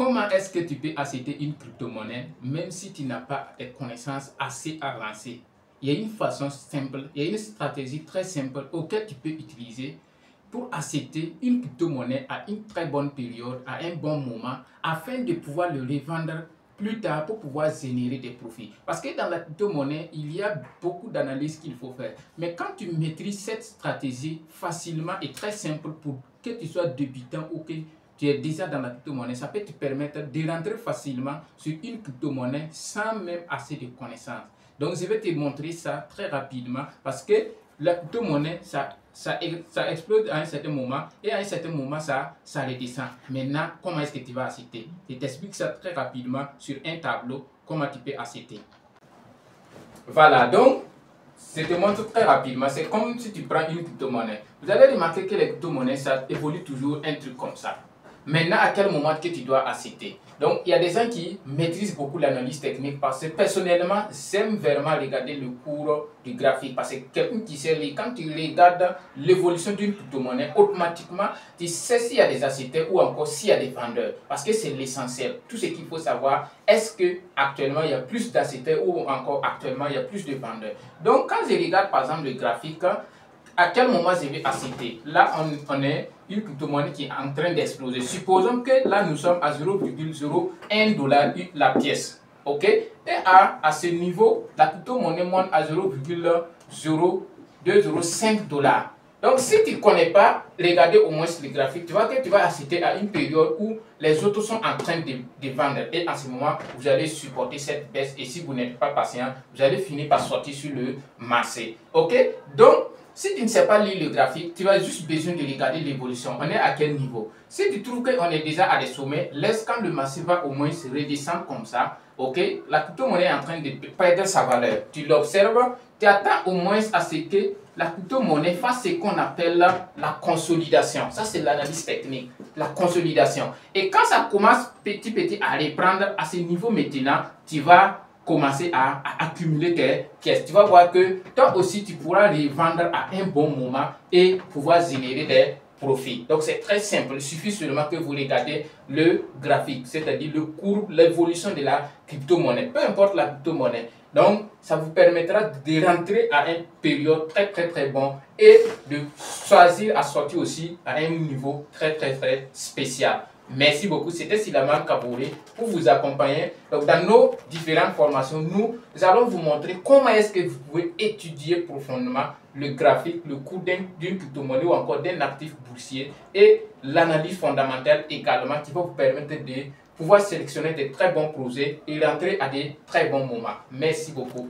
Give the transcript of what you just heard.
comment est-ce que tu peux acheter une crypto-monnaie même si tu n'as pas des connaissances assez avancées? Il y a une façon simple, il y a une stratégie très simple auquel tu peux utiliser pour acheter une crypto-monnaie à une très bonne période, à un bon moment, afin de pouvoir le revendre plus tard pour pouvoir générer des profits. Parce que dans la crypto-monnaie, il y a beaucoup d'analyses qu'il faut faire. Mais quand tu maîtrises cette stratégie facilement et très simple pour que tu sois débutant ou que tu es déjà dans la crypto-monnaie, ça peut te permettre de rentrer facilement sur une crypto-monnaie sans même assez de connaissances. Donc, je vais te montrer ça très rapidement parce que la crypto-monnaie, ça explose à un certain moment et à un certain moment, ça redescend. Maintenant, comment est-ce que tu vas acheter? Je t'explique ça très rapidement sur un tableau, comment tu peux acheter. Voilà, donc, je te montre très rapidement. C'est comme si tu prends une crypto-monnaie. Vous allez remarquer que les crypto-monnaies, ça évolue toujours un truc comme ça. Maintenant, à quel moment que tu dois acheter? Donc, il y a des gens qui maîtrisent beaucoup l'analyse technique parce que personnellement, j'aime vraiment regarder le cours du graphique parce que quelqu'un qui sait lire, quand tu regardes l'évolution d'une crypto-monnaie, automatiquement, tu sais s'il y a des acheteurs ou encore s'il y a des vendeurs parce que c'est l'essentiel. Tout ce qu'il faut savoir, est-ce que actuellement il y a plus d'acheteurs ou encore actuellement il y a plus de vendeurs. Donc, quand je regarde par exemple le graphique, à quel moment je vais acheter? Là, on est une crypto-monnaie qui est en train d'exploser. Supposons que là, nous sommes à 0,01 $ la pièce. OK? Et à ce niveau, la crypto-monnaie monte à 0,0205 $. Donc, si tu ne connais pas, regardez au moins le graphique, tu vois que tu vas acheter à une période où les autres sont en train de vendre. Et en ce moment, vous allez supporter cette baisse. Et si vous n'êtes pas patient, vous allez finir par sortir sur le marché. OK? Donc, si tu ne sais pas lire le graphique, tu as juste besoin de regarder l'évolution. On est à quel niveau? Si tu trouves qu'on est déjà à des sommets, laisse quand le marché va au moins se redescendre comme ça. Ok, la crypto-monnaie est en train de perdre sa valeur. Tu l'observes, tu attends au moins à ce que la crypto-monnaie fasse ce qu'on appelle la consolidation. Ça, c'est l'analyse technique, la consolidation. Et quand ça commence petit à reprendre à ce niveau maintenant, tu vas commencer à accumuler tes pièces. Tu vas voir que toi aussi, tu pourras les vendre à un bon moment et pouvoir générer des profits. Donc, c'est très simple. Il suffit seulement que vous regardez le graphique, c'est-à-dire le cours, l'évolution de la crypto-monnaie. Peu importe la crypto-monnaie. Donc, ça vous permettra de rentrer à une période très bon et de choisir à sortir aussi à un niveau très spécial. Merci beaucoup, c'était Silaman Kabouré pour vous accompagner. Donc, dans nos différentes formations, nous allons vous montrer comment est-ce que vous pouvez étudier profondément le graphique, le cours d'une crypto-monnaie ou encore d'un actif boursier et l'analyse fondamentale également qui va vous permettre de pouvoir sélectionner des très bons projets et rentrer à des très bons moments. Merci beaucoup.